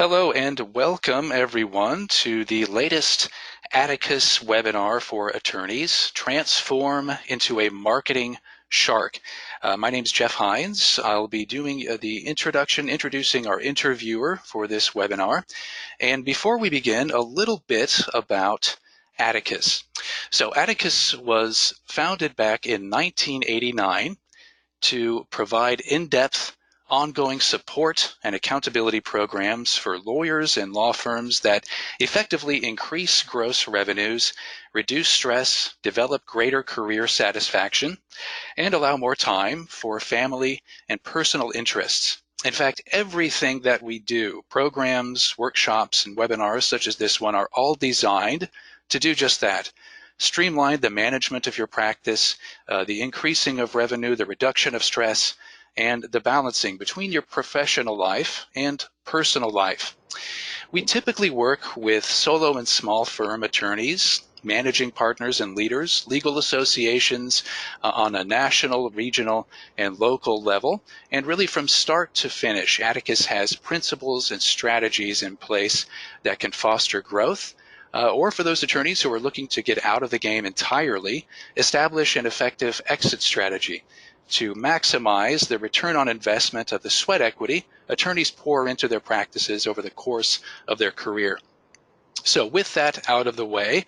Hello and welcome everyone to the latest Atticus webinar for attorneys, Transform into a Marketing Shark. My name is Jeff Hines. I'll be doing the introducing our interviewer for this webinar. And before we begin, a little bit about Atticus. So Atticus was founded back in 1989 to provide in-depth ongoing support and accountability programs for lawyers and law firms that effectively increase gross revenues, reduce stress, develop greater career satisfaction, and allow more time for family and personal interests. In fact, everything that we do, programs, workshops, and webinars such as this one, are all designed to do just that. Streamline the management of your practice, the increasing of revenue, the reduction of stress, and the balancing between your professional life and personal life. We typically work with solo and small firm attorneys, managing partners and leaders, legal associations on a national, regional, and local level. And really from start to finish, Atticus has principles and strategies in place that can foster growth, or for those attorneys who are looking to get out of the game entirely, establish an effective exit strategy to maximize the return on investment of the sweat equity attorneys pour into their practices over the course of their career. So with that out of the way,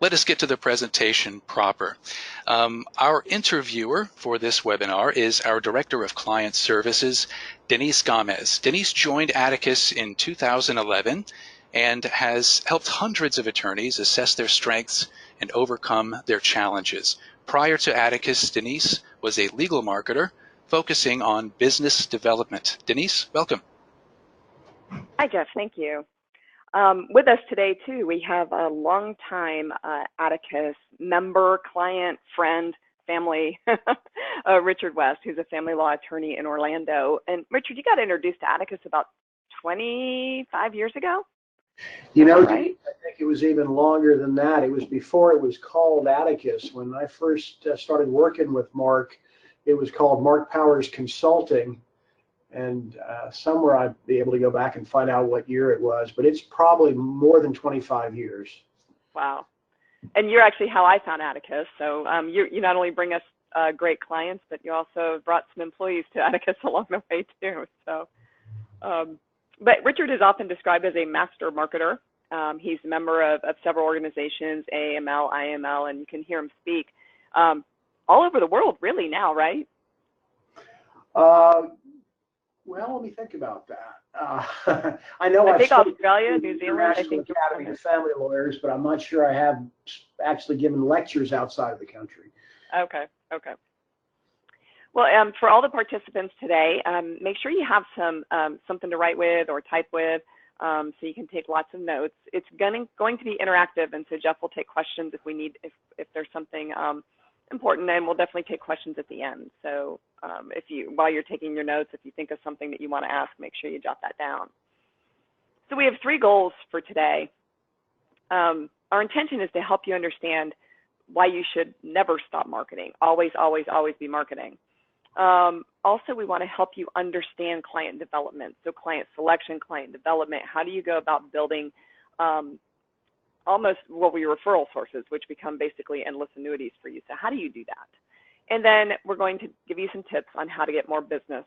let us get to the presentation proper. Our interviewer for this webinar is our Director of Client Services, Denise Gamez. Denise joined Atticus in 2011 and has helped hundreds of attorneys assess their strengths and overcome their challenges. Prior to Atticus, Denise was a legal marketer focusing on business development. Denise, welcome. Hi, Jeff. Thank you. With us today, too, we have a longtime Atticus member, client, friend, family, Richard West, who's a family law attorney in Orlando. And Richard, you got introduced to Atticus about 25 years ago? You know, right? I think it was even longer than that. It was before it was called Atticus. When I first started working with Mark, it was called Mark Powers Consulting. And somewhere I'd be able to go back and find out what year it was, but it's probably more than 25 years. Wow. And you're actually how I found Atticus. So you not only bring us great clients, but you also brought some employees to Atticus along the way too. So, but Richard is often described as a master marketer. He's a member of several organizations, AML, IML, and you can hear him speak all over the world really now, right? Well, let me think about that. I know I think Australia, New Zealand, I think Academy of Family Lawyers, but I'm not sure I have actually given lectures outside of the country. Okay. Well, for all the participants today, make sure you have something to write with or type with, so you can take lots of notes. It's going to be interactive, and so Jeff will take questions if there's something important, and we'll definitely take questions at the end. So while you're taking your notes, if you think of something that you want to ask, make sure you jot that down. So we have 3 goals for today. Our intention is to help you understand why you should never stop marketing. Always, always, always be marketing. Also, we want to help you understand client development. So client selection, client development, how do you go about building almost what we referral sources, which become basically endless annuities for you. So how do you do that? And then we're going to give you some tips on how to get more business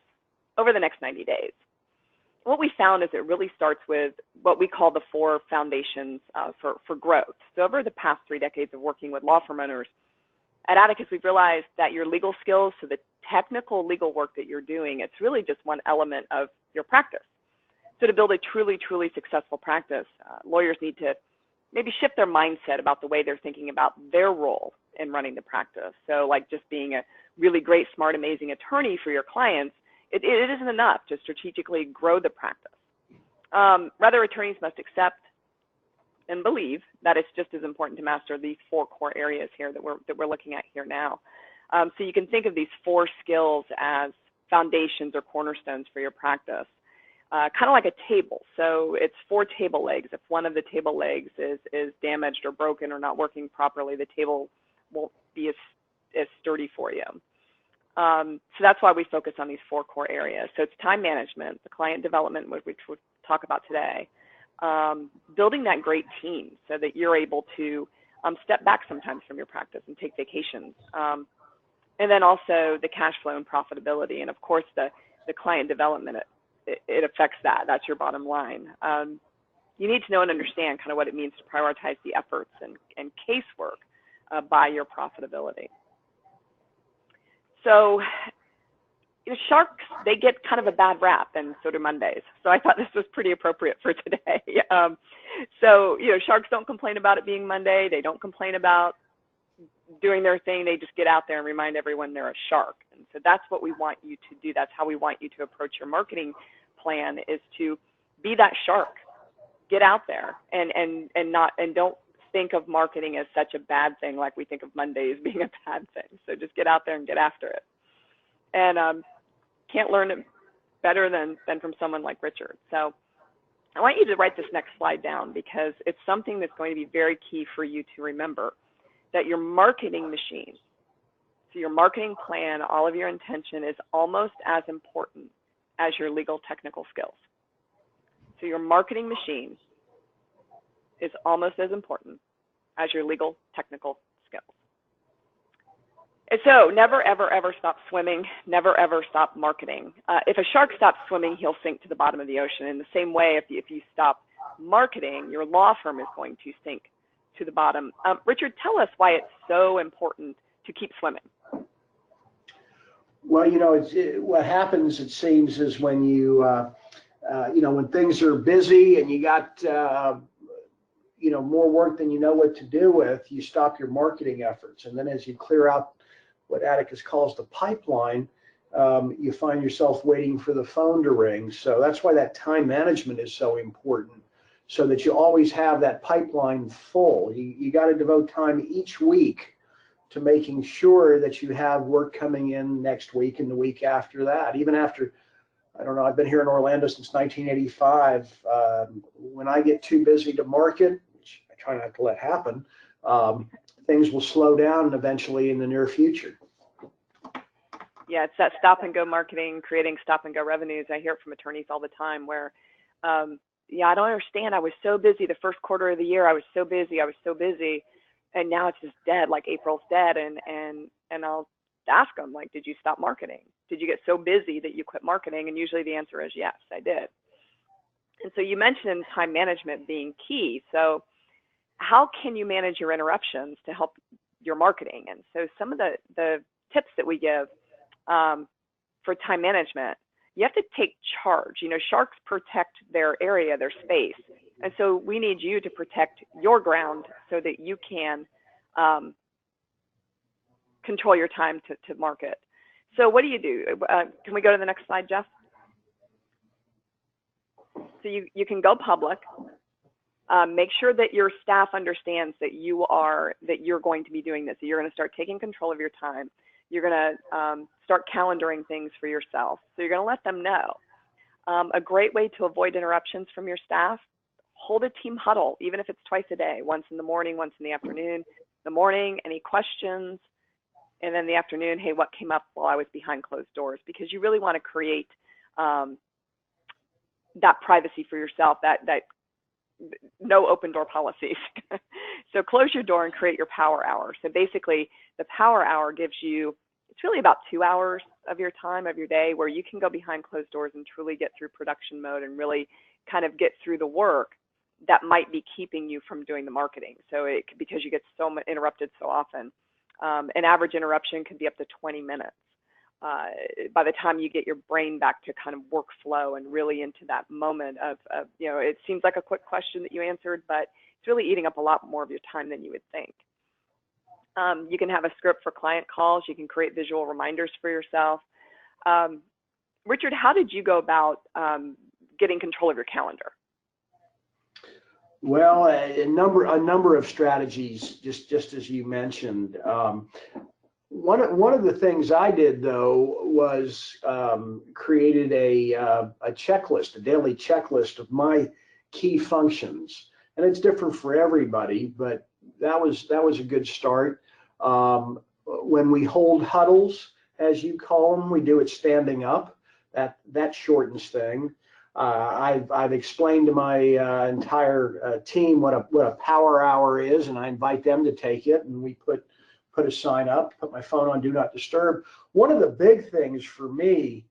over the next 90 days. What we found is it really starts with what we call the 4 foundations for growth. So over the past 3 decades of working with law firm owners, at Atticus, we've realized that your legal skills, so the technical legal work that you're doing, it's really just one element of your practice. So to build a truly, truly successful practice, lawyers need to maybe shift their mindset about the way they're thinking about their role in running the practice. So like just being a really great, smart, amazing attorney for your clients, it isn't enough to strategically grow the practice. Rather, attorneys must accept and believe that it's just as important to master these 4 core areas here that we're looking at here now. So you can think of these 4 skills as foundations or cornerstones for your practice. Kind of like a table. So it's 4 table legs. If one of the table legs is damaged or broken or not working properly, the table won't be as sturdy for you. So that's why we focus on these 4 core areas. So it's time management, the client development, which we've talk about today. Building that great team so that you're able to step back sometimes from your practice and take vacations. And then also the cash flow and profitability. And of course, the client development, it affects that. That's your bottom line. You need to know and understand kind of what it means to prioritize the efforts and casework by your profitability. So, sharks, they get kind of a bad rap, and so do Mondays. So I thought this was pretty appropriate for today. So, sharks don't complain about it being Monday. They don't complain about doing their thing. They just get out there and remind everyone they're a shark. And so that's what we want you to do. That's how we want you to approach your marketing plan, is to be that shark. Get out there and don't think of marketing as such a bad thing like we think of Mondays being a bad thing. So just get out there and get after it. And can't learn it better than from someone like Richard. So I want you to write this next slide down, because it's something that's going to be very key for you to remember, that your marketing machine, so your marketing plan, all of your intention, is almost as important as your legal technical skills. So your marketing machine is almost as important as your legal technical skills. And so never, ever, ever stop swimming. Never, ever stop marketing. If a shark stops swimming, he'll sink to the bottom of the ocean. In the same way, if you stop marketing, your law firm is going to sink to the bottom. Richard, tell us why it's so important to keep swimming. Well, what happens, it seems, is when when things are busy and you got more work than you know what to do with, you stop your marketing efforts. And then as you clear out what Atticus calls the pipeline, you find yourself waiting for the phone to ring. So that's why that time management is so important, so that you always have that pipeline full. You got to devote time each week to making sure that you have work coming in next week and the week after that. Even after, I don't know, I've been here in Orlando since 1985. When I get too busy to market, which I try not to let happen, things will slow down eventually in the near future. Yeah, it's that stop and go marketing, creating stop and go revenues. I hear it from attorneys all the time where, I don't understand. I was so busy the first quarter of the year. I was so busy. And now it's just dead, like April's dead. And I'll ask them, like, did you stop marketing? Did you get so busy that you quit marketing? And usually the answer is yes, I did. And so you mentioned time management being key. So how can you manage your interruptions to help your marketing? And so some of the tips that we give for time management, you have to take charge. Sharks protect their area, their space. And so we need you to protect your ground so that you can control your time to market. So what do you do? Can we go to the next slide, Jeff? So you can go public. Make sure that your staff understands that you're going to be doing this. So you're going to start taking control of your time. You're going to start calendaring things for yourself. So you're going to let them know. A great way to avoid interruptions from your staff: hold a team huddle, even if it's twice a day, once in the morning, once in the afternoon. The morning, any questions? And then the afternoon, hey, what came up while I was behind closed doors? Because you really want to create that privacy for yourself, that no open door policies. So close your door and create your power hour. So basically, the power hour gives you, it's really about 2 hours of your time, of your day, where you can go behind closed doors and truly get through production mode and really kind of get through the work that might be keeping you from doing the marketing. So because you get so much interrupted so often. An average interruption can be up to 20 minutes. By the time you get your brain back to kind of workflow and really into that moment of it seems like a quick question that you answered, but it's really eating up a lot more of your time than you would think. You can have a script for client calls. You can create visual reminders for yourself. Richard, how did you go about getting control of your calendar? Well, a number of strategies, just as you mentioned. One of the things I did, though, was created a checklist, a daily checklist of my key functions, and it's different for everybody, but that was a good start. When we hold huddles, as you call them, we do it standing up. That shortens things. I've explained to my entire team what a power hour is, and I invite them to take it. And we put a sign up, put my phone on Do Not Disturb. One of the big things for me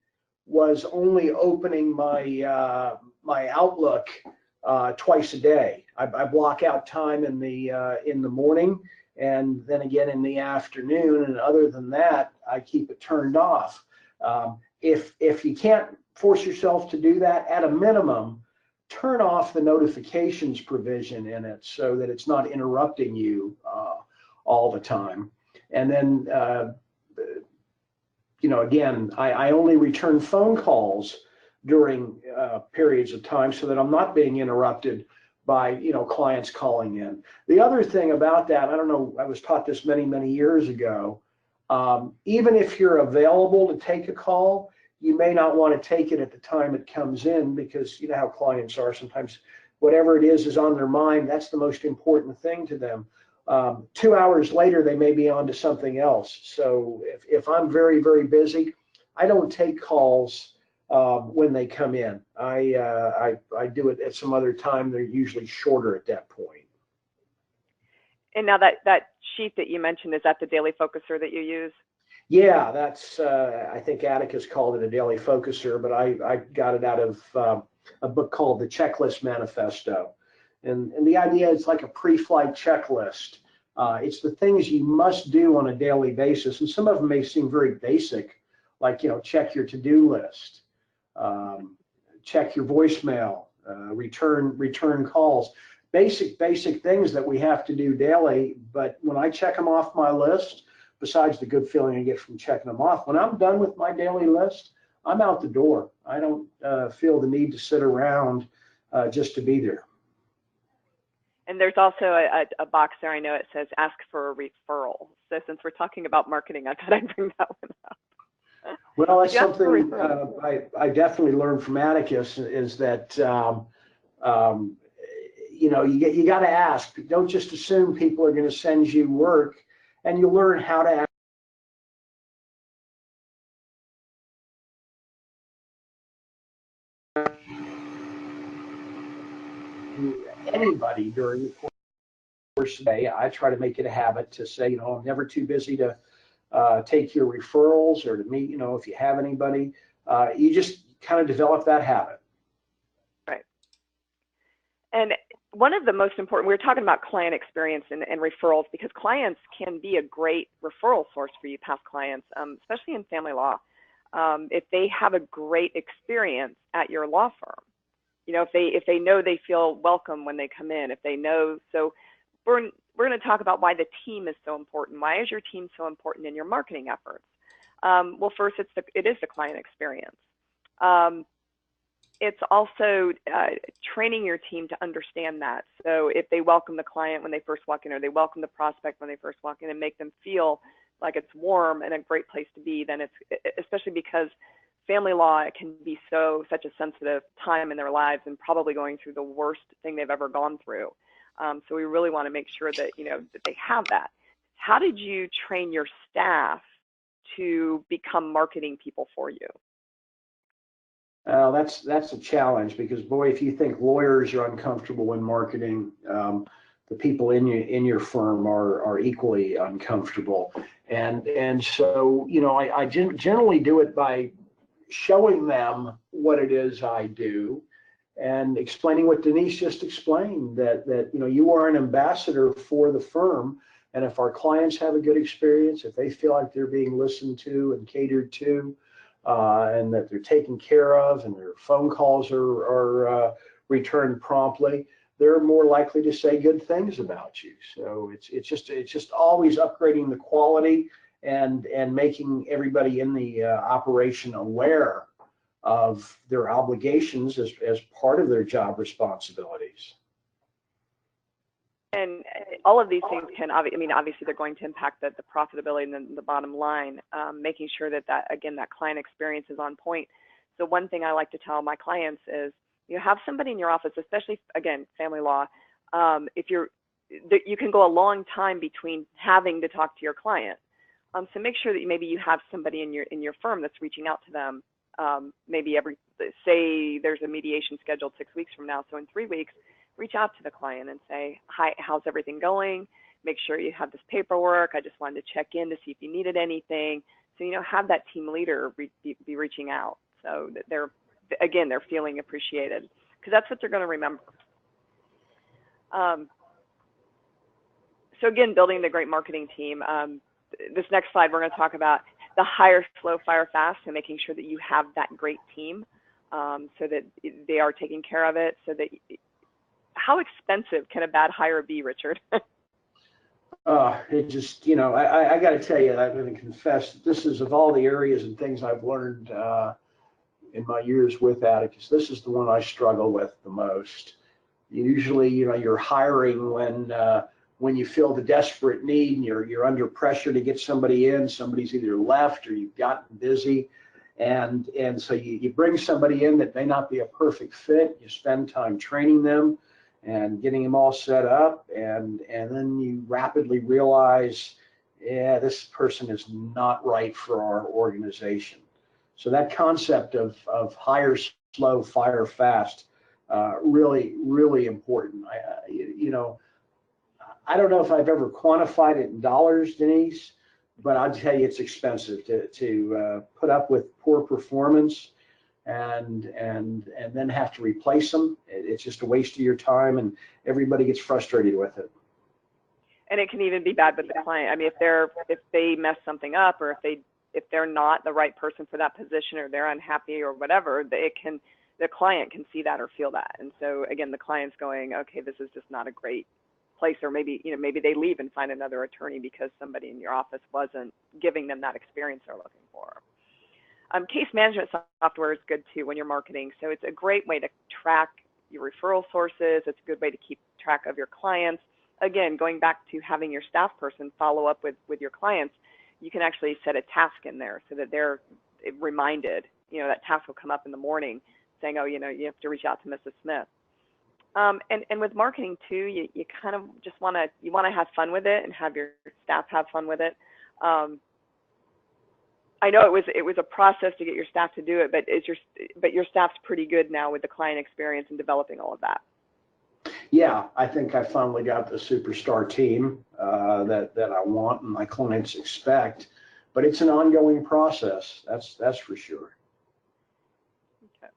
was only opening my my Outlook twice a day. I block out time in the morning, and then again in the afternoon. And other than that, I keep it turned off. If you can't force yourself to do that, at a minimum, turn off the notifications provision in it so that it's not interrupting you all the time. And then, again, I only return phone calls during periods of time so that I'm not being interrupted by, clients calling in. The other thing about that, I don't know, I was taught this many, many years ago. Even if you're available to take a call, you may not want to take it at the time it comes in, because you know how clients are. Sometimes whatever it is on their mind. That's the most important thing to them. 2 hours later, they may be on to something else. So if I'm very, very busy, I don't take calls when they come in. I do it at some other time. They're usually shorter at that point. And now that sheet that you mentioned, is that the daily focuser that you use? Yeah, that's, I think Atticus called it a daily focuser, but I got it out of a book called The Checklist Manifesto. And the idea is like a pre-flight checklist. It's the things you must do on a daily basis. And some of them may seem very basic, like, check your to-do list, check your voicemail, return calls. Basic things that we have to do daily. But when I check them off my list, besides the good feeling I get from checking them off, when I'm done with my daily list, I'm out the door. I don't feel the need to sit around just to be there. And there's also a box there, I know it says ask for a referral. So since we're talking about marketing, I thought I'd bring that one up. Well, that's something I definitely learned from Atticus, is that you got to ask. Don't just assume people are going to send you work, and you learn how to ask anybody during the course of the day. I try to make it a habit to say, I'm never too busy to take your referrals or to meet, if you have anybody. You just kind of develop that habit. Right. And one of the most important, we were talking about client experience and referrals, because clients can be a great referral source for you, past clients, especially in family law. If they have a great experience at your law firm, if they know they feel welcome when they come in, if they know, so we're going to talk about why the team is so important. Why is your team so important in your marketing efforts? Well, first, it is the client experience. It's also training your team to understand that. So if they welcome the client when they first walk in, or they welcome the prospect when they first walk in, and make them feel like it's warm and a great place to be, then it's, especially because family law can be such a sensitive time in their lives, and probably going through the worst thing they've ever gone through. So we really want to make sure that, that they have that. How did you train your staff to become marketing people for you? That's a challenge, because boy, if you think lawyers are uncomfortable when marketing, the people in your firm are equally uncomfortable. And so, I generally do it by showing them what it is I do, and explaining what Denise just explained, that you are an ambassador for the firm. And if our clients have a good experience, if they feel like they're being listened to and catered to, and that they're taken care of, and their phone calls are returned promptly, they're more likely to say good things about you. So it's just always upgrading the quality and making everybody in the operation aware of their obligations as part of their job responsibilities. And all of these things can, obviously they're going to impact the profitability and then the bottom line, making sure that again, that client experience is on point. So one thing I like to tell my clients is, have somebody in your office, especially, again, family law, you can go a long time between having to talk to your client. So make sure that maybe you have somebody in your firm that's reaching out to them maybe say there's a mediation scheduled 6 weeks from now. So in 3 weeks, reach out to the client and say, hi, how's everything going? Make sure you have this paperwork. I just wanted to check in to see if you needed anything. So, have that team leader be reaching out. So that they're feeling appreciated, because that's what they're going to remember. So again, building the great marketing team. This next slide, we're going to talk about the hire slow, fire fast, and making sure that you have that great team so that they are taking care of it. So that, how expensive can a bad hire be, Richard? It just, I got to tell you, I'm going to confess, this is, of all the areas and things I've learned in my years with Atticus, this is the one I struggle with the most. Usually, you're hiring when you feel the desperate need and you're under pressure to get somebody in. Somebody's either left or you've gotten busy, and so you bring somebody in that may not be a perfect fit. You spend time training them and getting them all set up, and then you rapidly realize, yeah, this person is not right for our organization. So that concept of hire slow, fire fast, really, really important. I don't know if I've ever quantified it in dollars, Denise, but I'll tell you it's expensive to put up with poor performance and then have to replace them. It's just a waste of your time, and everybody gets frustrated with it. And it can even be bad with the client. I mean, if they mess something up, or if they're not the right person for that position, or they're unhappy or whatever, the client can see that or feel that. And so again, the client's going, okay, this is just not a great place, or maybe they leave and find another attorney because somebody in your office wasn't giving them that experience they're looking for. Case management software is good too when you're marketing. So it's a great way to track your referral sources. It's a good way to keep track of your clients. Again, going back to having your staff person follow up with your clients, you can actually set a task in there so that they're reminded. That task will come up in the morning saying, oh, you have to reach out to Mrs. Smith. And with marketing too, you kind of just want to have fun with it and have your staff have fun with it. I know it was a process to get your staff to do it, but your staff's pretty good now with the client experience and developing all of that. Yeah, I think I finally got the superstar team that I want and my clients expect, but it's an ongoing process. That's for sure. Okay.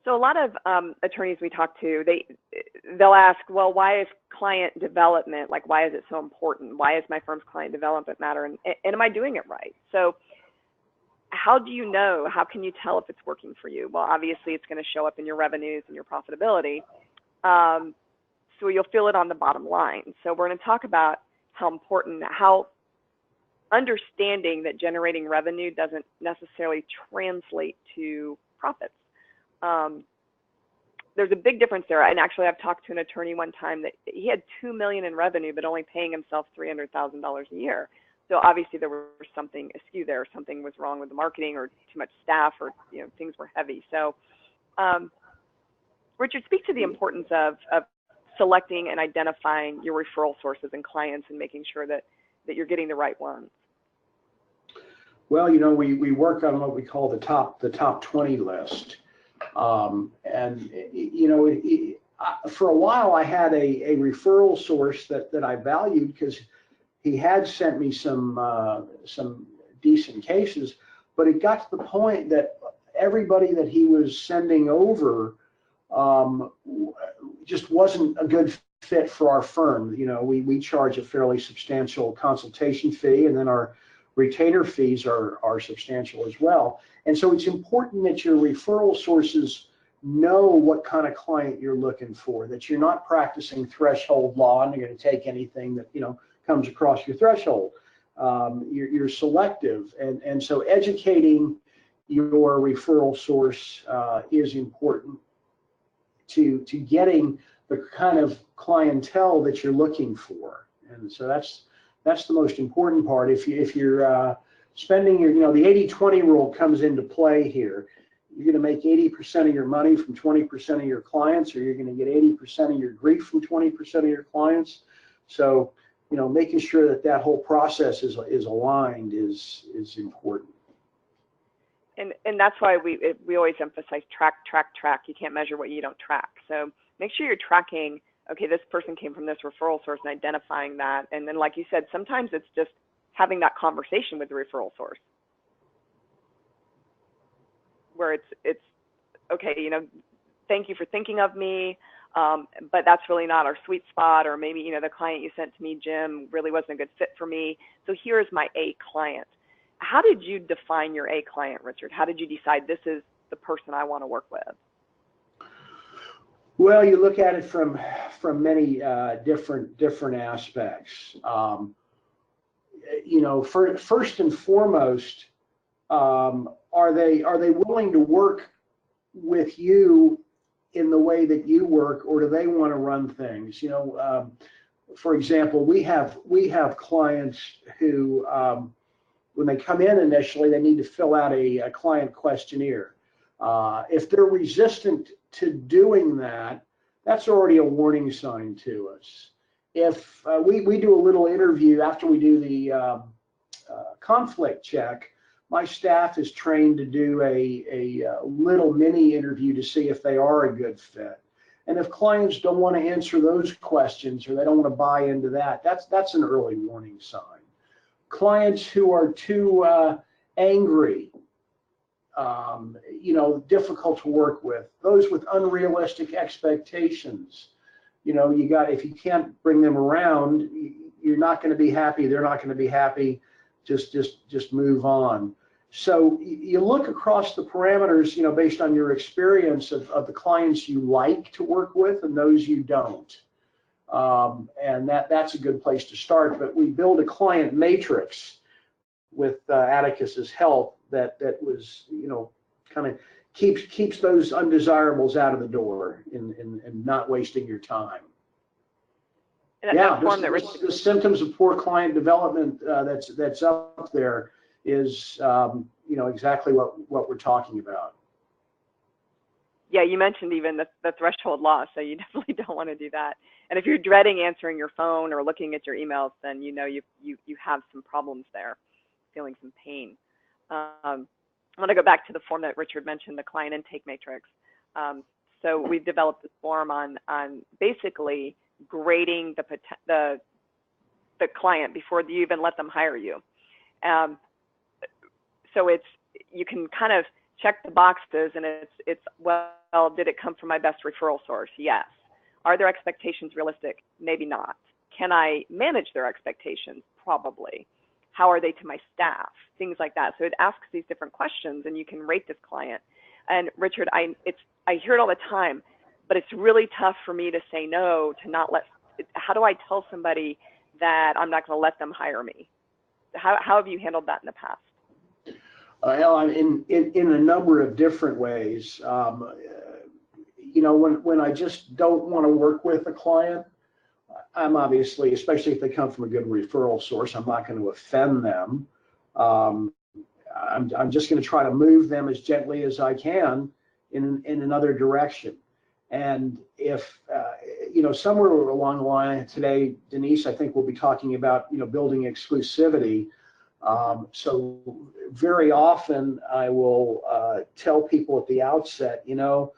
So a lot of attorneys we talk to, they'll ask, well, why is client development, why is it so important? Why is my firm's client development matter? And am I doing it right? So how do you know? How can you tell if it's working for you? Well, obviously it's going to show up in your revenues and your profitability. So you'll feel it on the bottom line. So we're going to talk about how understanding that generating revenue doesn't necessarily translate to profits. There's a big difference there. And actually, I've talked to an attorney one time that he had $2 million in revenue, but only paying himself $300,000 a year. So obviously there was something askew there. Something was wrong with the marketing, or too much staff, or things were heavy. So Richard, speak to the importance of selecting and identifying your referral sources and clients, and making sure that you're getting the right ones. Well, we work on what we call the top 20 list. And for a while I had a referral source that I valued, because he had sent me some decent cases, but it got to the point that everybody that he was sending over just wasn't a good fit for our firm. We charge a fairly substantial consultation fee, and then our retainer fees are substantial as well. And so it's important that your referral sources know what kind of client you're looking for, that you're not practicing threshold law and you're going to take anything that comes across your threshold. You're selective, and so educating your referral source is important to getting the kind of clientele that you're looking for. And so that's the most important part. If you're spending your, the 80-20 rule comes into play here. You're going to make 80% of your money from 20% of your clients, or you're going to get 80% of your grief from 20% of your clients. So, making sure that whole process is aligned is important. And that's why we always emphasize track. You can't measure what you don't track. So make sure you're tracking, okay, this person came from this referral source, and identifying that. And then, like you said, sometimes it's just having that conversation with the referral source where it's okay, you know, thank you for thinking of me, but that's really not our sweet spot. Or maybe, you know, the client you sent to me, Jim, really wasn't a good fit for me. So here's my A client. How did you define your A client, Richard? How did you decide this is the person I want to work with? Well, you look at it from many different aspects. You know, first and foremost, are they willing to work with you in the way that you work, or do they want to run things? You know, for example, we have clients who, when they come in initially, they need to fill out a client questionnaire. If they're resistant to doing that, that's already a warning sign to us. If we do a little interview after we do the conflict check, my staff is trained to do a little mini interview to see if they are a good fit. And if clients don't want to answer those questions, or they don't want to buy into that, that's an early warning sign. Clients who are too angry, you know, difficult to work with, those with unrealistic expectations, you know, if you can't bring them around, you're not going to be happy, they're not going to be happy, just move on. So you look across the parameters, you know, based on your experience of the clients you like to work with and those you don't. And that's a good place to start. But we build a client matrix with Atticus's help that was, you know, kind of keeps those undesirables out of the door and not wasting your time. And yeah, the symptoms of poor client development that's up there is, you know, exactly what we're talking about. Yeah, you mentioned even the threshold loss, so you definitely don't want to do that. And if you're dreading answering your phone or looking at your emails, then you know you have some problems there, feeling some pain. I want to go back to the form that Richard mentioned, the client intake matrix. So we've developed this form on basically grading the client before you even let them hire you. So you can kind of check the boxes, and it's well, did it come from my best referral source? Yes. Are their expectations realistic? Maybe not. Can I manage their expectations? Probably. How are they to my staff? Things like that. So it asks these different questions, and you can rate this client. And Richard, I hear it all the time, but it's really tough for me to say no, to not let. How do I tell somebody that I'm not going to let them hire me? How have you handled that in the past? Well, in a number of different ways. You know, when I just don't want to work with a client, I'm obviously, especially if they come from a good referral source, I'm not going to offend them. I'm just going to try to move them as gently as I can in another direction. And if, you know, somewhere along the line today, Denise, I think we'll be talking about, you know, building exclusivity. So very often I will tell people at the outset, you know,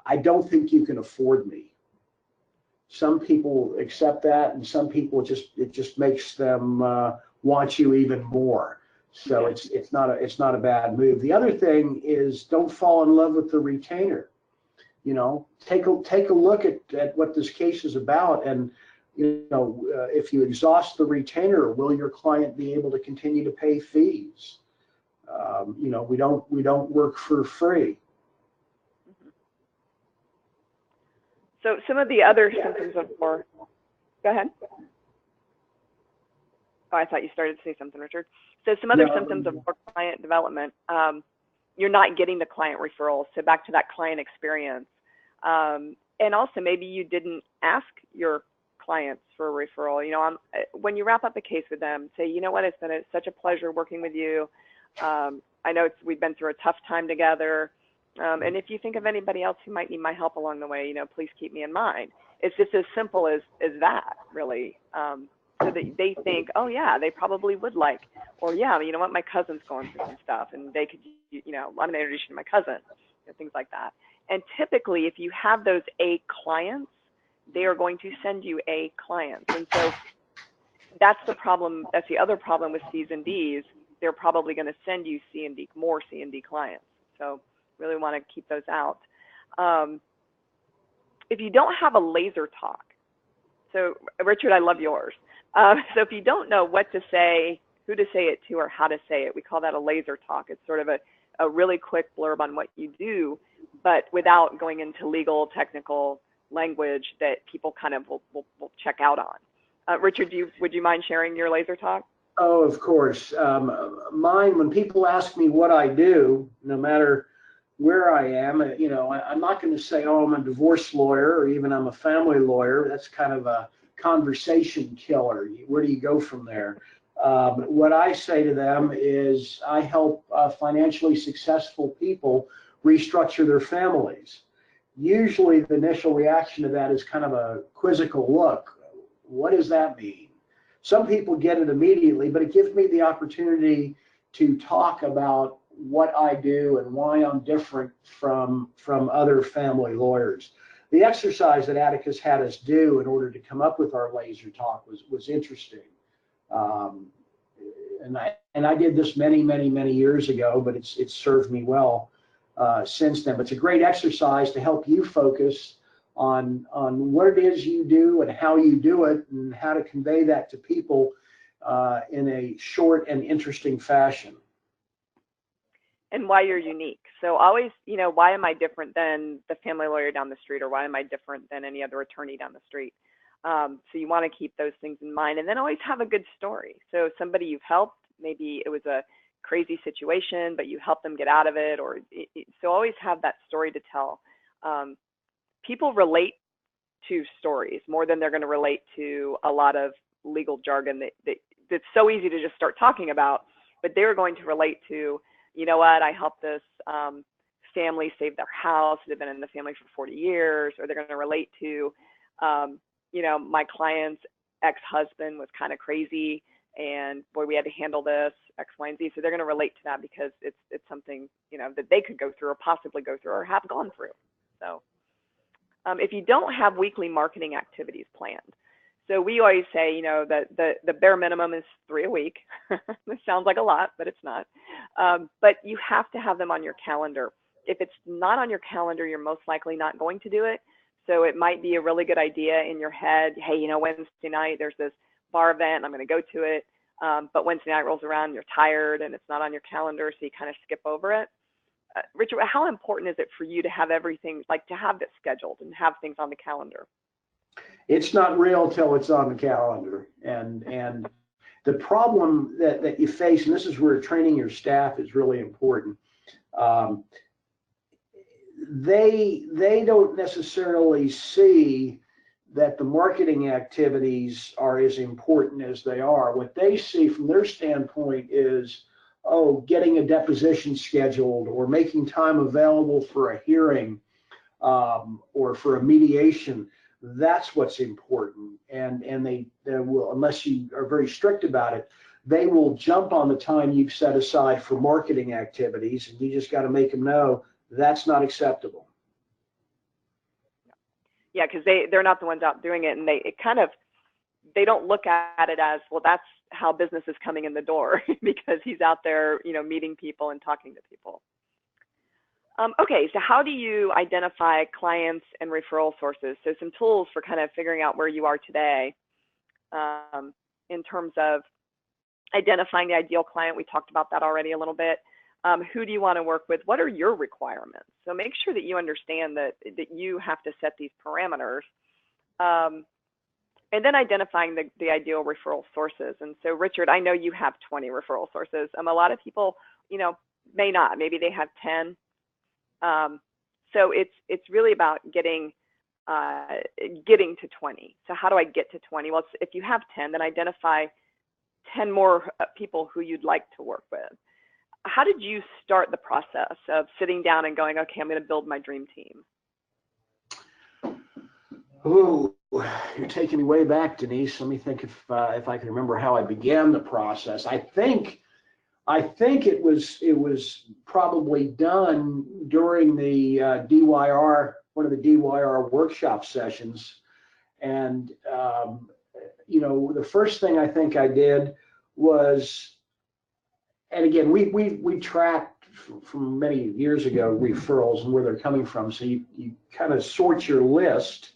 I don't think you can afford me. Some people accept that, and some people it just makes them want you even more. So it's not a bad move. The other thing is, don't fall in love with the retainer. You know, take a look at what this case is about, and you know, if you exhaust the retainer, will your client be able to continue to pay fees? You know, we don't work for free. So some of the other symptoms of poor. Go ahead. Oh, I thought you started to say something, Richard. So some other symptoms of poor client development. You're not getting the client referrals. So back to that client experience. And also maybe you didn't ask your clients for a referral. You know, when you wrap up a case with them, say, you know what, it's been such a pleasure working with you. I know we've been through a tough time together. And if you think of anybody else who might need my help along the way, you know, please keep me in mind. It's just as simple as that, really. so that they think, oh yeah, they probably would like, or yeah, you know what, my cousin's going through some stuff and they could, you know, I'm gonna introduce you to my cousin, you know, things like that. And typically if you have those A clients, they are going to send you A clients. And so that's the problem, that's the other problem with C's and D's. They're probably going to send you more C and D clients. So really want to keep those out. If you don't have a laser talk, so Richard, I love yours. So if you don't know what to say, who to say it to, or how to say it, we call that a laser talk. It's sort of a really quick blurb on what you do, but without going into legal, technical language that people kind of will check out on. Richard, would you mind sharing your laser talk? Oh, of course. Mine, when people ask me what I do, no matter where I am, you know, I'm not going to say, oh, I'm a divorce lawyer or even I'm a family lawyer. That's kind of a conversation killer. Where do you go from there? What I say to them is I help financially successful people restructure their families. Usually the initial reaction to that is kind of a quizzical look. What does that mean? Some people get it immediately, but it gives me the opportunity to talk about what I do and why I'm different from other family lawyers. The exercise that Atticus had us do in order to come up with our laser talk was interesting. And I did this many years ago, but it's served me well since then. But it's a great exercise to help you focus on what it is you do and how you do it and how to convey that to people in a short and interesting fashion. And why you're unique. So always, you know, why am I different than the family lawyer down the street, or why am I different than any other attorney down the street? So you want to keep those things in mind, and then always have a good story. So somebody you've helped, maybe it was a crazy situation, but you helped them get out of it, so always have that story to tell. People relate to stories more than they're going to relate to a lot of legal jargon that's so easy to just start talking about, but they're going to relate to, you know what, I helped this family save their house. They've been in the family for 40 years, or they're going to relate to, you know, my client's ex-husband was kind of crazy and boy, we had to handle this, X, Y, and Z. So they're going to relate to that because it's something, you know, that they could go through or possibly go through or have gone through. So if you don't have weekly marketing activities planned, so we always say, you know, that the bare minimum is 3 a week. This sounds like a lot, but it's not. But you have to have them on your calendar. If it's not on your calendar, you're most likely not going to do it. So it might be a really good idea in your head, hey, you know, Wednesday night, there's this bar event, I'm going to go to it. But Wednesday night rolls around, you're tired, and it's not on your calendar, so you kind of skip over it. Richard, how important is it for you to have everything, like to have it scheduled and have things on the calendar? It's not real till it's on the calendar. And the problem that you face, and this is where training your staff is really important. They don't necessarily see that the marketing activities are as important as they are. What they see from their standpoint is, oh, getting a deposition scheduled or making time available for a hearing or for a mediation. That's what's important. And they will, unless you are very strict about it, they will jump on the time you've set aside for marketing activities, and you just got to make them know that's not acceptable. Yeah, because they're not the ones out doing it, and they don't look at it as, well, that's how business is coming in the door because he's out there, you know, meeting people and talking to people. Okay, so how do you identify clients and referral sources? So some tools for kind of figuring out where you are today in terms of identifying the ideal client. We talked about that already a little bit. Who do you want to work with? What are your requirements? So make sure that you understand that you have to set these parameters. And then identifying the ideal referral sources. And so, Richard, I know you have 20 referral sources. A lot of people, you know, may not. Maybe they have 10. So it's really about getting to 20. So how do I get to 20? Well, if you have 10, then identify 10 more people who you'd like to work with. How did you start the process of sitting down and going, okay, I'm going to build my dream team? Ooh, you're taking me way back, Denise. Let me think if I can remember how I began the process. I think it was probably done during the DYR, one of the DYR workshop sessions. And the first thing I think I did was, and again, we tracked from many years ago referrals and where they're coming from. So you kind of sort your list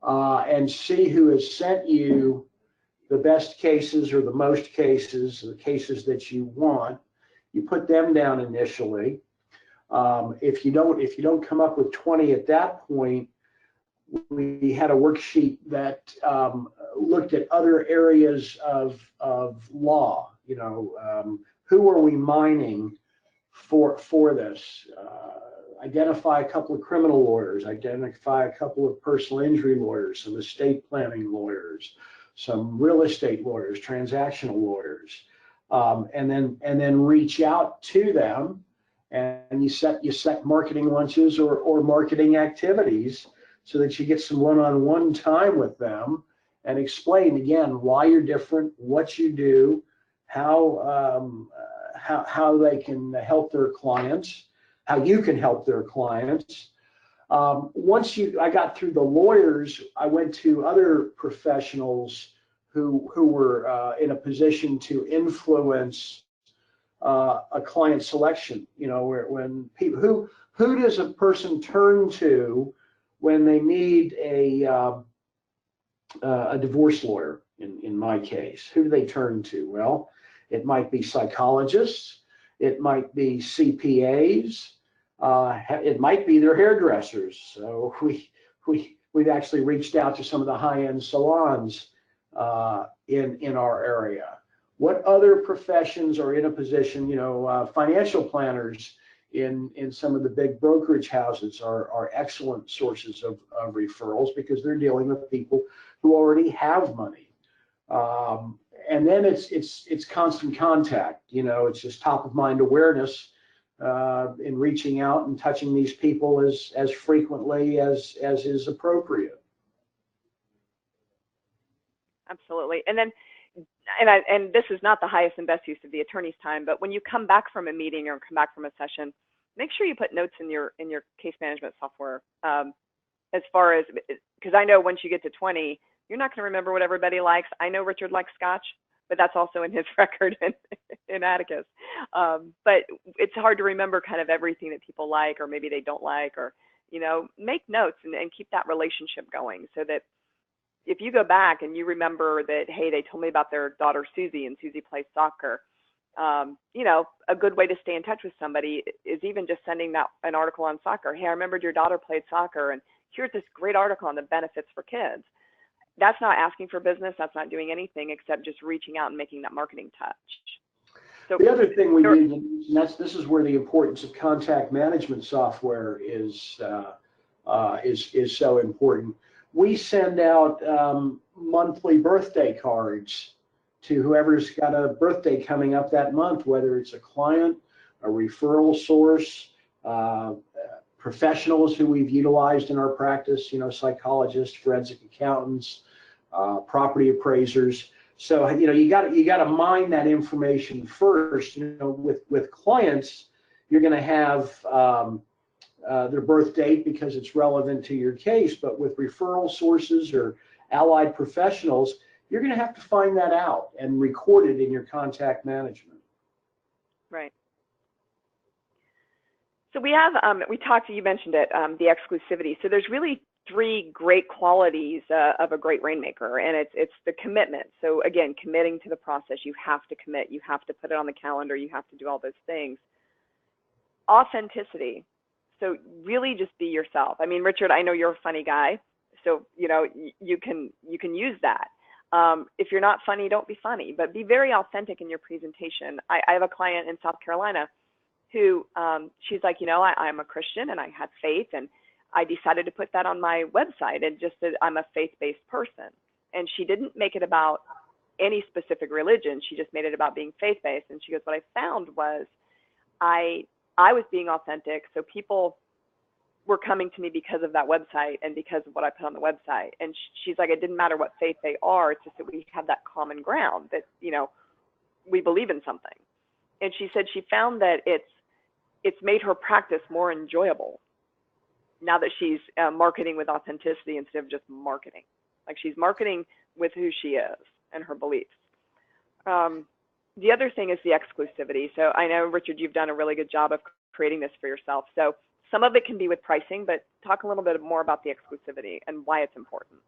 and see who has sent you the best cases or the most cases, the cases that you want. You put them down initially. If you don't come up with 20 at that point, we had a worksheet that looked at other areas of law. Who are we mining for this? Identify a couple of criminal lawyers, identify a couple of personal injury lawyers, some estate planning lawyers, some real estate lawyers, transactional lawyers, and then reach out to them, and you set marketing lunches or marketing activities so that you get some one-on-one time with them and explain again why you're different, what you do, how they can help their clients, how you can help their clients. Once I got through the lawyers, I went to other professionals who were in a position to influence a client selection. When people, who does a person turn to when they need a divorce lawyer? In my case, who do they turn to? Well, it might be psychologists, it might be CPAs, it might be their hairdressers. So we've actually reached out to some of the high-end salons in our area. What other professions are in a position? Financial planners in some of the big brokerage houses are excellent sources of referrals because they're dealing with people who already have money. And then it's constant contact. It's just top of mind awareness in reaching out and touching these people as frequently as is appropriate. Absolutely. And then, and this is not the highest and best use of the attorney's time, but when you come back from a meeting or come back from a session, make sure you put notes in your case management software. As far as, because I know once you get to 20, you're not going to remember what everybody likes. I know Richard likes scotch, but that's also in his record in Atticus. But it's hard to remember kind of everything that people like, or maybe they don't like, or, make notes and keep that relationship going so that if you go back and you remember that, hey, they told me about their daughter Susie and Susie plays soccer, a good way to stay in touch with somebody is even just sending an article on soccer. Hey, I remembered your daughter played soccer, and here's this great article on the benefits for kids. That's not asking for business. That's not doing anything except just reaching out and making that marketing touch. So the other thing we use, and this is where the importance of contact management software is so important. We send out monthly birthday cards to whoever's got a birthday coming up that month, whether it's a client, a referral source, professionals who we've utilized in our practice, psychologists, forensic accountants, property appraisers. So you got to mine that information first. With clients, you're going to have their birth date because it's relevant to your case, but with referral sources or allied professionals, you're going to have to find that out and record it in your contact management. Right. So we have, you mentioned it, the exclusivity. So there's really 3 great qualities of a great rainmaker, and it's the commitment. So again, committing to the process. You have to commit. You have to put it on the calendar. You have to do all those things. Authenticity. So really just be yourself. I mean, Richard, I know you're a funny guy, so you can use that. If you're not funny, don't be funny, but be very authentic in your presentation. I have a client in South Carolina who she's like, I'm a Christian and I had faith, and I decided to put that on my website and just said I'm a faith-based person. And she didn't make it about any specific religion. She just made it about being faith-based. And she goes, what I found was I was being authentic. So people were coming to me because of that website and because of what I put on the website. And she's like, it didn't matter what faith they are. It's just that we have that common ground that, you know, we believe in something. And she said she found that it's made her practice more enjoyable now that she's marketing with authenticity instead of just marketing. Like, she's marketing with who she is and her beliefs. The other thing is the exclusivity. So I know, Richard, you've done a really good job of creating this for yourself. So some of it can be with pricing, but talk a little bit more about the exclusivity and why it's important.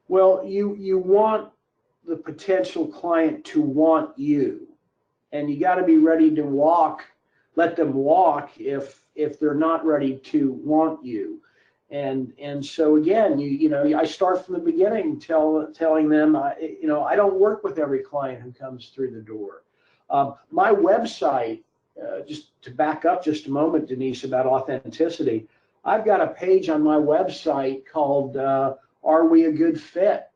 Well, you want the potential client to want you, and you got to be ready to walk, let them walk if they're not ready to want you. And so again, you know, I start from the beginning telling them, you know, I don't work with every client who comes through the door. My website, just to back up just a moment, Denise, about authenticity, I've got a page on my website called Are We a Good Fit?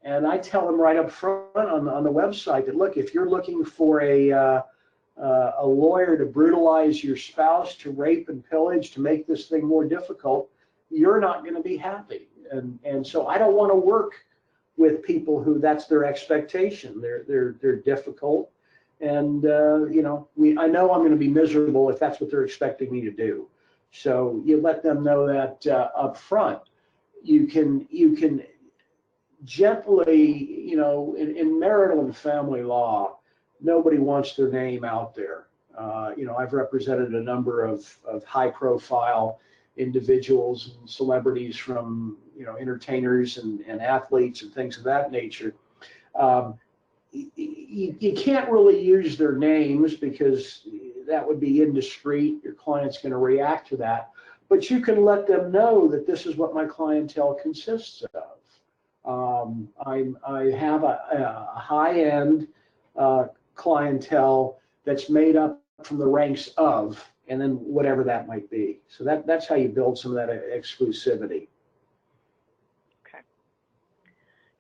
And I tell them right up front on the website that, look, if you're looking for a lawyer to brutalize your spouse, to rape and pillage, to make this thing more difficult, you're not going to be happy. And so I don't want to work with people who that's their expectation. They're difficult, and you know, I know I'm going to be miserable if that's what they're expecting me to do. So you let them know that up front. You can gently, you know, in marital and family law, nobody wants their name out there. You know, I've represented a number of high-profile individuals and celebrities, from, you know, entertainers and athletes and things of that nature. You can't really use their names because that would be indiscreet. Your client's going to react to that. But you can let them know that this is what my clientele consists of. I have a high-end clientele that's made up from the ranks of, and then whatever that might be. So that's how you build some of that exclusivity. Okay.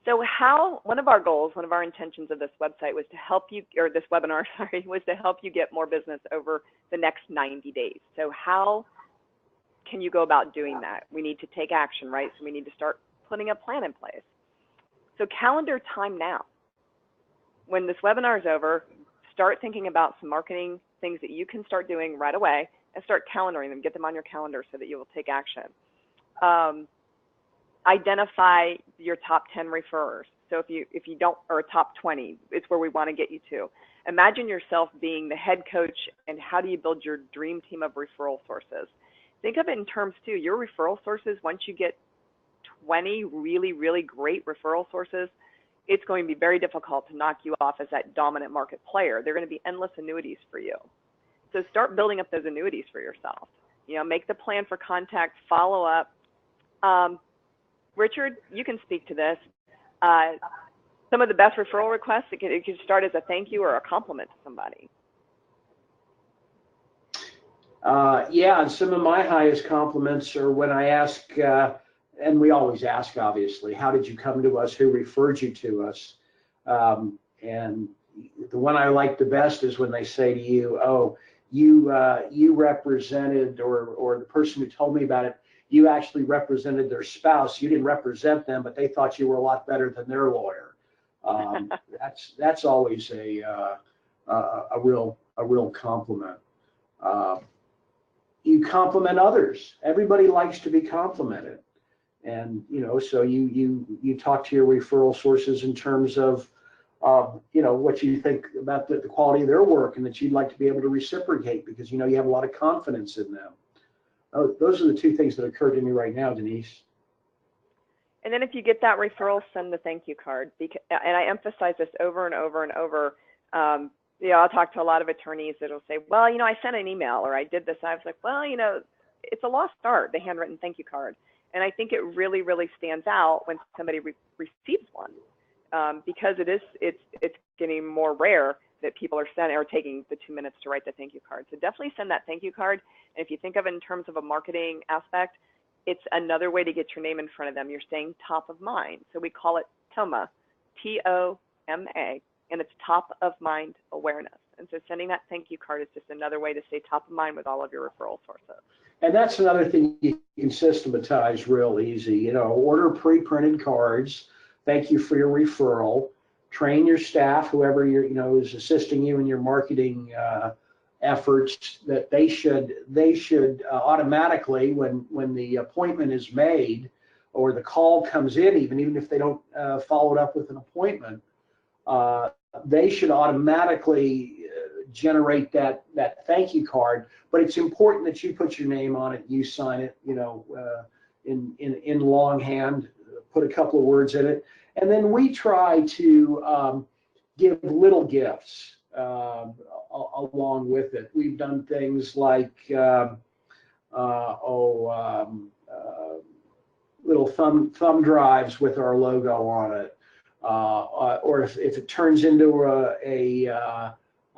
So one of our goals, one of our intentions of this website was to help you, or this webinar, sorry, was to help you get more business over the next 90 days. So how can you go about doing that? We need to take action, right? So we need to start putting a plan in place. So calendar time now. When this webinar is over, start thinking about some marketing things that you can start doing right away and start calendaring them. Get them on your calendar so that you will take action. Identify your top 10 referrers. So if you don't, or top 20, it's where we want to get you to. Imagine yourself being the head coach, and how do you build your dream team of referral sources? Think of it in terms too, your referral sources, once you get 20 really, really great referral sources, it's going to be very difficult to knock you off as that dominant market player. They're going to be endless annuities for you. So start building up those annuities for yourself. You know, make the plan for contact, follow up. Richard, you can speak to this. Some of the best referral requests, it can start as a thank you or a compliment to somebody. Yeah, and some of my highest compliments are when I ask, and we always ask, obviously, how did you come to us? Who referred you to us? And the one I like the best is when they say to you, oh, you represented, or the person who told me about it, you actually represented their spouse. You didn't represent them, but they thought you were a lot better than their lawyer. That's always a real compliment. You compliment others. Everybody likes to be complimented. And, you know, so you talk to your referral sources in terms of, you know, what you think about the quality of their work, and that you'd like to be able to reciprocate because, you know, you have a lot of confidence in them. Those are the two things that occur to me right now, Denise. And then if you get that referral, send the thank you card. And I emphasize this over and over and over. You know, I'll talk to a lot of attorneys that'll say, well, you know, I sent an email or I did this. I was like, well, you know, it's a lost art, the handwritten thank you card. And I think it really, really stands out when somebody receives one, because it's getting more rare that people are taking the 2 minutes to write the thank you card. So definitely send that thank you card. And if you think of it in terms of a marketing aspect, it's another way to get your name in front of them. You're staying top of mind. So we call it TOMA, T-O-M-A, and it's top of mind awareness. And so sending that thank you card is just another way to stay top of mind with all of your referral sources. And that's another thing you can systematize real easy. You know, order pre-printed cards. Thank you for your referral. Train your staff, whoever is assisting you in your marketing efforts, that they should automatically, when the appointment is made or the call comes in, even if they don't follow it up with an appointment, they should automatically generate that thank you card. But it's important that you put your name on it, you sign it, in longhand, put a couple of words in it, and then we try to give little gifts along with it. We've done things like little thumb drives with our logo on it, or if it turns into a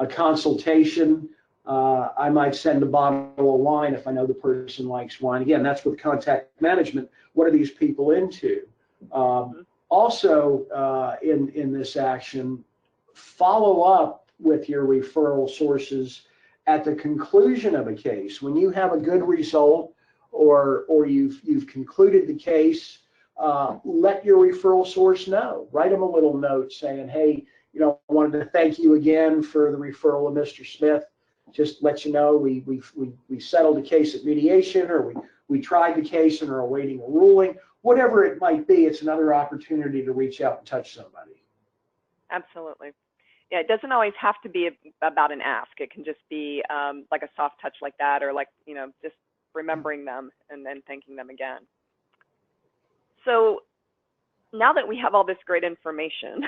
consultation, I might send a bottle of wine if I know the person likes wine. Again, that's with contact management. What are these people into? Also, in this action, follow up with your referral sources at the conclusion of a case. When you have a good result, or you've concluded the case, let your referral source know. Write them a little note saying, hey, I wanted to thank you again for the referral of Mr. Smith. Just let you know we settled the case at mediation, or we tried the case and are awaiting a ruling. Whatever it might be, it's another opportunity to reach out and touch somebody. Absolutely. Yeah, it doesn't always have to be about an ask. It can just be like a soft touch like that, or like, just remembering them and then thanking them again. So now that we have all this great information,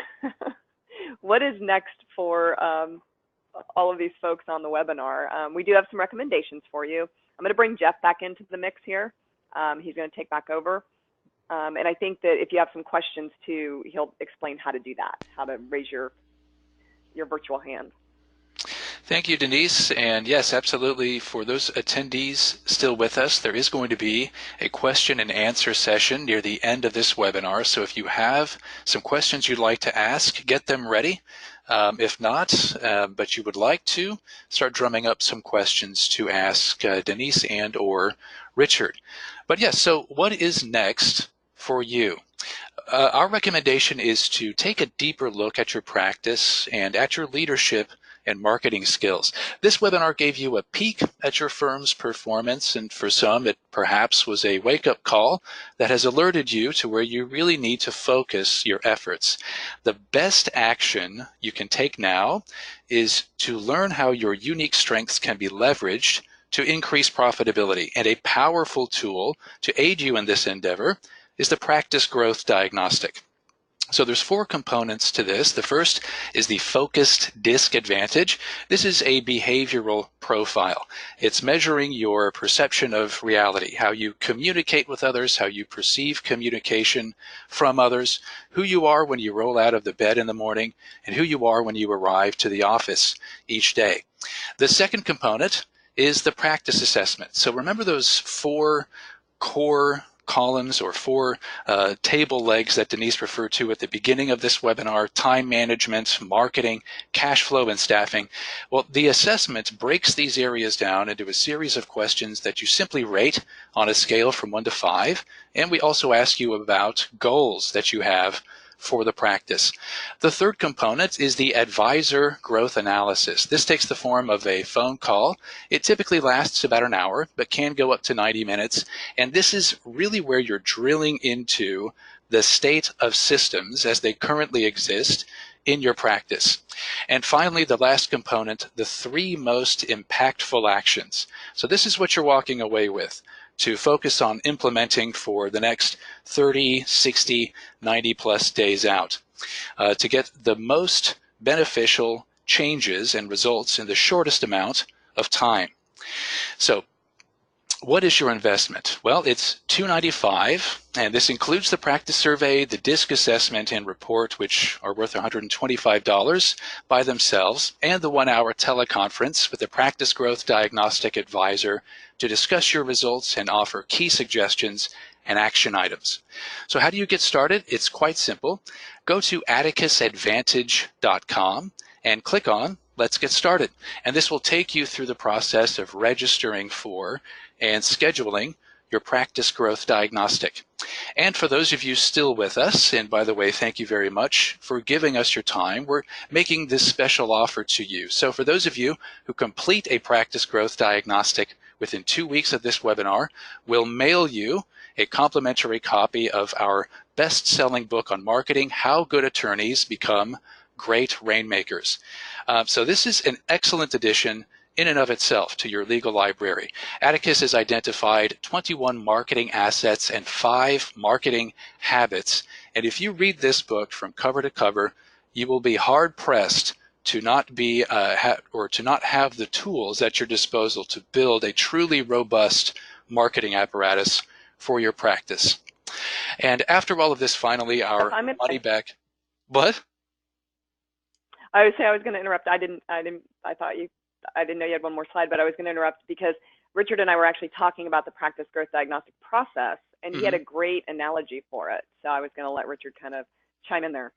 what is next for all of these folks on the webinar? We do have some recommendations for you. I'm going to bring Jeff back into the mix here. He's going to take back over. And I think that if you have some questions too, he'll explain how to do that, how to raise your virtual hand. Thank you, Denise. And yes, absolutely. For those attendees still with us, there is going to be a question and answer session near the end of this webinar. So if you have some questions you'd like to ask, get them ready. If not, but you would like to, start drumming up some questions to ask Denise and or Richard. But yes, so what is next for you? Our recommendation is to take a deeper look at your practice and at your leadership and marketing skills. This webinar gave you a peek at your firm's performance, and for some it perhaps was a wake-up call that has alerted you to where you really need to focus your efforts. The best action you can take now is to learn how your unique strengths can be leveraged to increase profitability, and a powerful tool to aid you in this endeavor is the Practice Growth Diagnostic. So there's 4 components to this. The first is the Focused Disc Advantage. This is a behavioral profile. It's measuring your perception of reality, how you communicate with others, how you perceive communication from others, who you are when you roll out of the bed in the morning, and who you are when you arrive to the office each day. The second component is the practice assessment. So remember those 4 core columns or 4 table legs that Denise referred to at the beginning of this webinar: time management, marketing, cash flow, and staffing. Well, the assessment breaks these areas down into a series of questions that you simply rate on a scale from 1 to 5. And we also ask you about goals that you have for the practice. The third component is the advisor growth analysis. This takes the form of a phone call. It typically lasts about an hour, but can go up to 90 minutes. And this is really where you're drilling into the state of systems as they currently exist in your practice. And finally, the last component, the 3 most impactful actions. So this is what you're walking away with to focus on implementing for the next 30, 60, 90 plus days out to get the most beneficial changes and results in the shortest amount of time. So what is your investment? Well, it's $295, and this includes the practice survey, the disc assessment and report, which are worth $125 by themselves, and the 1-hour teleconference with a practice growth diagnostic advisor to discuss your results and offer key suggestions and action items. So how do you get started? It's quite simple. Go to atticusadvantage.com and click on let's get started. And this will take you through the process of registering for and scheduling your practice growth diagnostic. And for those of you still with us, and by the way, thank you very much for giving us your time, we're making this special offer to you. So for those of you who complete a practice growth diagnostic within 2 weeks of this webinar, we'll mail you a complimentary copy of our best-selling book on marketing, How Good Attorneys Become Great Rainmakers. So this is an excellent addition in and of itself to your legal library. Atticus has identified 21 marketing assets and 5 marketing habits. And if you read this book from cover to cover, you will be hard-pressed to not be to not have the tools at your disposal to build a truly robust marketing apparatus for your practice. And after all of this, finally, our money back. What? I was going to interrupt. I didn't know you had one more slide, but I was going to interrupt because Richard and I were actually talking about the practice growth diagnostic process, and he had a great analogy for it. So I was going to let Richard kind of chime in there.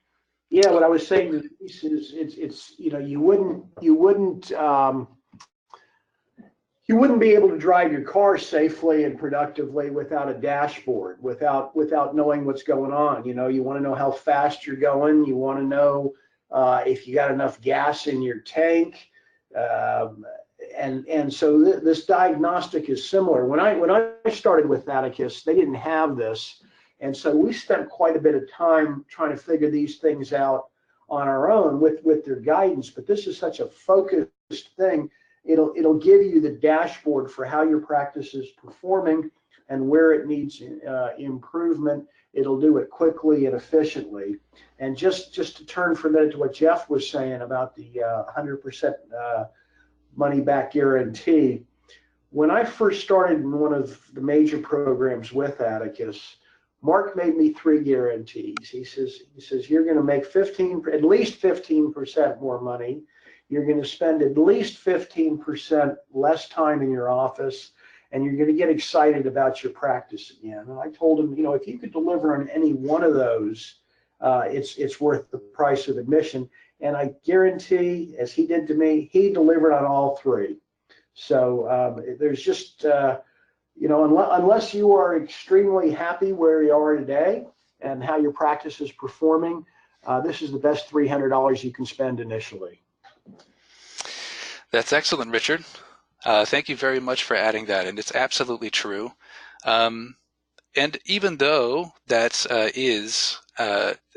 Yeah, what I was saying is it's you wouldn't be able to drive your car safely and productively without a dashboard, without knowing what's going on. You want to know how fast you're going. You want to know if you got enough gas in your tank. And so this diagnostic is similar. When I started with Atticus, they didn't have this. And so we spent quite a bit of time trying to figure these things out on our own with their guidance. But this is such a focused thing. It'll give you the dashboard for how your practice is performing and where it needs improvement. It'll do it quickly and efficiently. And just to turn for a minute to what Jeff was saying about the 100% money back guarantee. When I first started in one of the major programs with Atticus, Mark made me 3 guarantees. He says you're going to make at least 15% more money. You're going to spend at least 15% less time in your office, and you're going to get excited about your practice again. And I told him, if you could deliver on any one of those, it's worth the price of admission. And I guarantee, as he did to me, he delivered on all 3. So there's just, unless you are extremely happy where you are today and how your practice is performing, this is the best $300 you can spend initially. That's excellent, Richard. Thank you very much for adding that, and it's absolutely true. And even though that is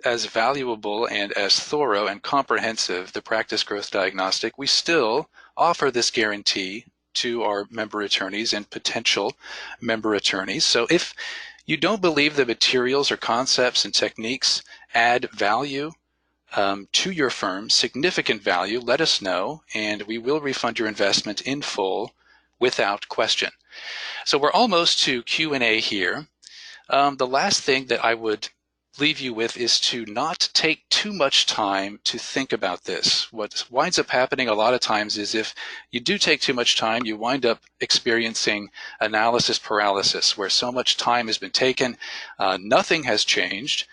as valuable and as thorough and comprehensive, the practice growth diagnostic, we still offer this guarantee to our member attorneys and potential member attorneys. So if you don't believe the materials or concepts and techniques add value to your firm, significant value, let us know, and we will refund your investment in full without question. So we're almost to Q&A here. The last thing that I would leave you with is to not take too much time to think about this. What winds up happening a lot of times is if you do take too much time, you wind up experiencing analysis paralysis, where so much time has been taken, nothing has changed,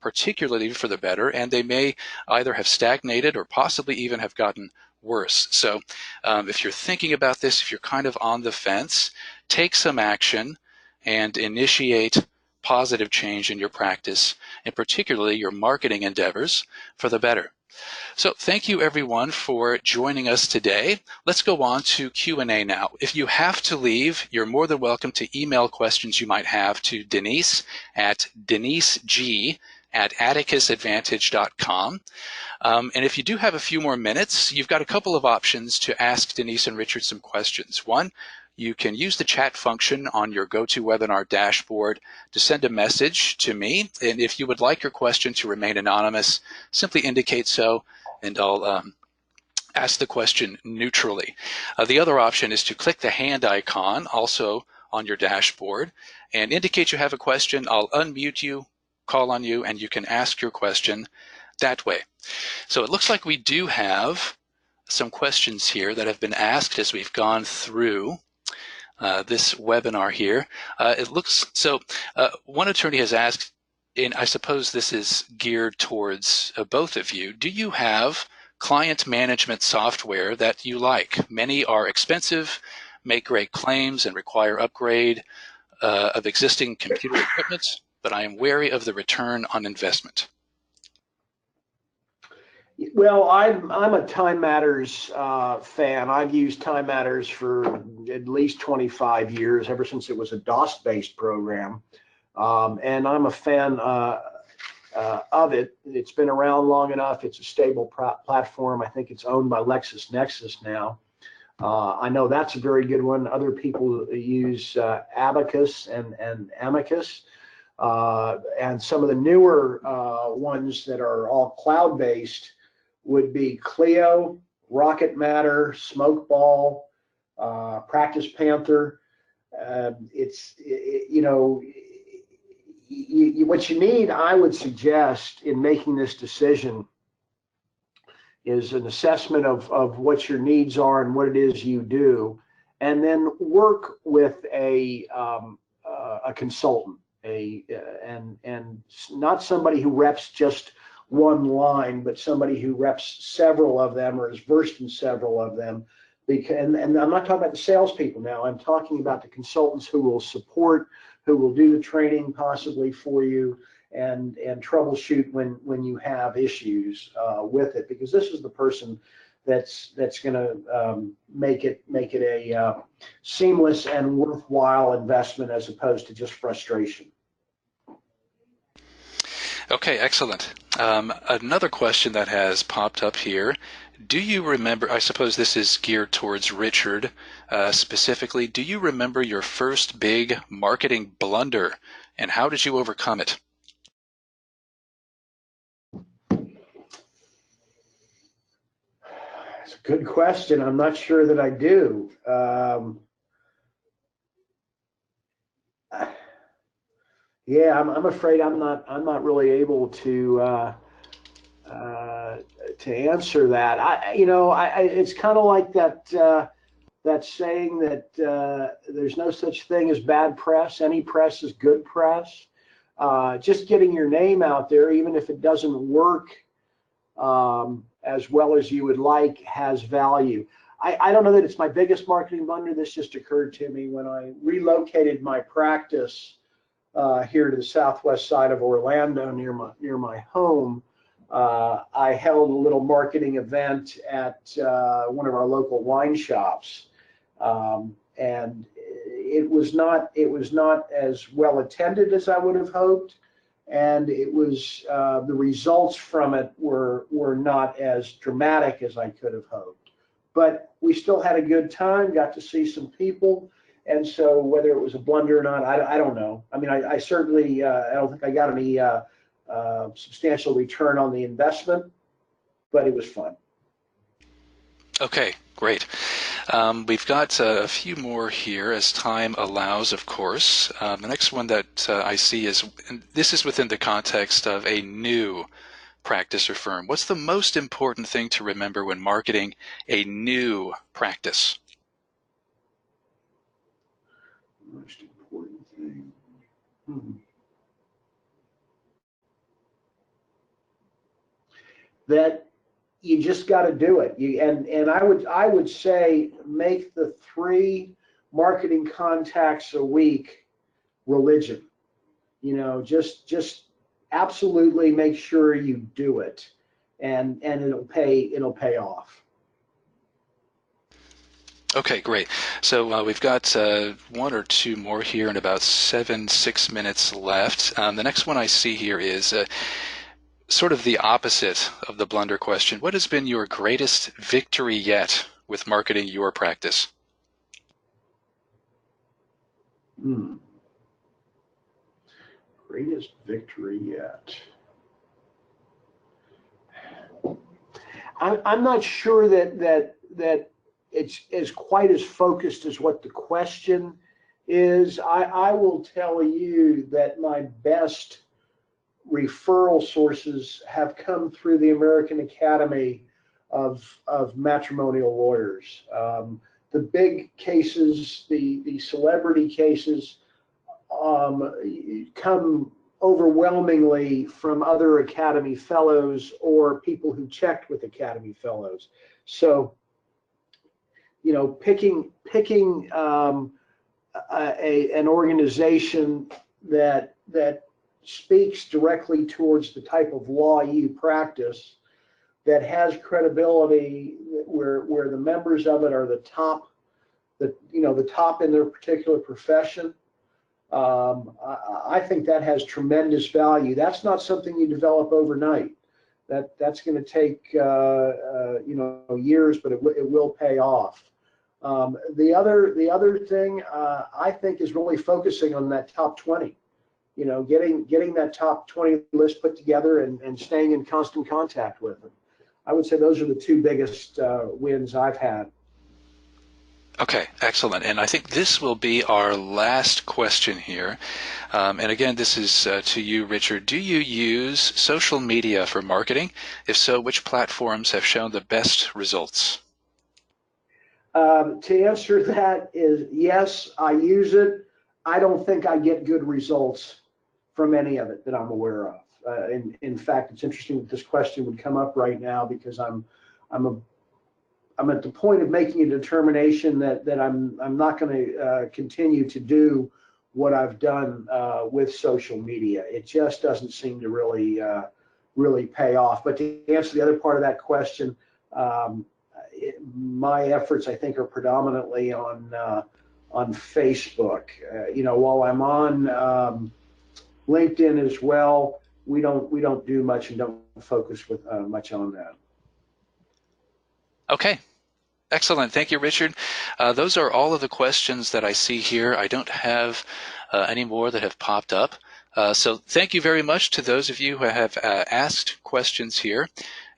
particularly for the better, and they may either have stagnated or possibly even have gotten worse. So if you're thinking about this, if you're kind of on the fence, take some action and initiate positive change in your practice, and particularly your marketing endeavors, for the better. So thank you everyone for joining us today. Let's go on to Q&A now. If you have to leave, you're more than welcome to email questions you might have to Denise at deniseg@atticusadvantage.com. And if you do have a few more minutes, you've got a couple of options to ask Denise and Richard some questions. One, you can use the chat function on your GoToWebinar dashboard to send a message to me. And if you would like your question to remain anonymous, simply indicate so, and I'll ask the question neutrally. The other option is to click the hand icon, also on your dashboard, and indicate you have a question. I'll unmute you, call on you, and you can ask your question that way. So it looks like we do have some questions here that have been asked as we've gone through this webinar here. It looks so. One attorney has asked, and I suppose this is geared towards both of you. Do you have client management software that you like. Many are expensive, make great claims, and require upgrade of existing computer equipment, but I am wary of the return on investment. Well, I'm a Time Matters fan. I've used Time Matters for at least 25 years, ever since it was a DOS-based program, and I'm a fan of it. It's been around long enough. It's a stable platform. I think it's owned by LexisNexis now. I know that's a very good one. Other people use Abacus and Amicus. And some of the newer ones that are all cloud-based would be Clio, Rocket Matter, Smokeball, Practice Panther. What you need, I would suggest, in making this decision is an assessment of what your needs are and what it is you do, and then work with a consultant, and not somebody who reps just one line, but somebody who reps several of them or is versed in several of them. And I'm not talking about the salespeople now. I'm talking about the consultants who will support, who will do the training possibly for you, and troubleshoot when you have issues with it, because this is the person that's going to make it a seamless and worthwhile investment, as opposed to just frustration. Okay, excellent. Another question that has popped up here. Do you remember, I suppose this is geared towards Richard specifically, do you remember your first big marketing blunder, and how did you overcome it? It's a good question. I'm not sure that I do. Yeah, I'm afraid I'm not really able to answer that. It's kind of like that saying that there's no such thing as bad press. Any press is good press. Just getting your name out there, even if it doesn't work as well as you would like, has value. I don't know that it's my biggest marketing blunder. This just occurred to me when I relocated my practice here to the southwest side of Orlando, near my home. I held a little marketing event at one of our local wine shops, and it was not as well attended as I would have hoped, and it was the results from it were not as dramatic as I could have hoped. But we still had a good time, got to see some people. And so whether it was a blunder or not, I don't know. I mean, I certainly, I don't think I got any substantial return on the investment, but it was fun. Okay, great. We've got a few more here as time allows, of course. The next one that I see is, and this is within the context of a new practice or firm. What's the most important thing to remember when marketing a new practice? Most important thing. That you just got to do it. And I would say make the 3 marketing contacts a week religion. Just absolutely make sure you do it, and it'll pay off. Okay, great. So we've got 1 or 2 more here and about 6 minutes left. The next one I see here is sort of the opposite of the blunder question. What has been your greatest victory yet with marketing your practice? Greatest victory yet. I'm not sure that it's as quite as focused as what the question is. I will tell you that my best referral sources have come through the American Academy of Matrimonial Lawyers. The big cases, the celebrity cases, come overwhelmingly from other Academy Fellows or people who checked with Academy Fellows. So, you know, picking an organization that speaks directly towards the type of law you practice, that has credibility, where the members of it are the top, the top in their particular profession. I think that has tremendous value. That's not something you develop overnight. That's going to take years, but it will pay off. The other thing I think is really focusing on that top 20. You know, getting that top 20 list put together and staying in constant contact with them. I would say those are the two biggest wins I've had. Okay, excellent. And I think this will be our last question here. And again, this is to you, Richard. Do you use social media for marketing? If so, which platforms have shown the best results? To answer that is yes, I use it. I don't think I get good results from any of it that I'm aware of. In fact, it's interesting that this question would come up right now, because I'm at the point of making a determination that I'm not going to continue to do what I've done with social media. It just doesn't seem to really pay off. But to answer the other part of that question, my efforts, I think, are predominantly on Facebook. While I'm on LinkedIn as well, we don't do much and don't focus with much on that. Okay. Excellent. Thank you, Richard. Those are all of the questions that I see here. I don't have any more that have popped up. So thank you very much to those of you who have asked questions here.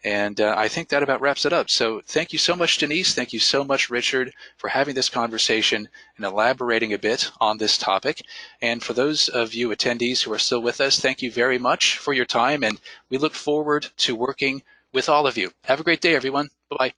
And I think that about wraps it up. So thank you so much, Denise. Thank you so much, Richard, for having this conversation and elaborating a bit on this topic. And for those of you attendees who are still with us, thank you very much for your time. And we look forward to working with all of you. Have a great day, everyone. Bye-bye.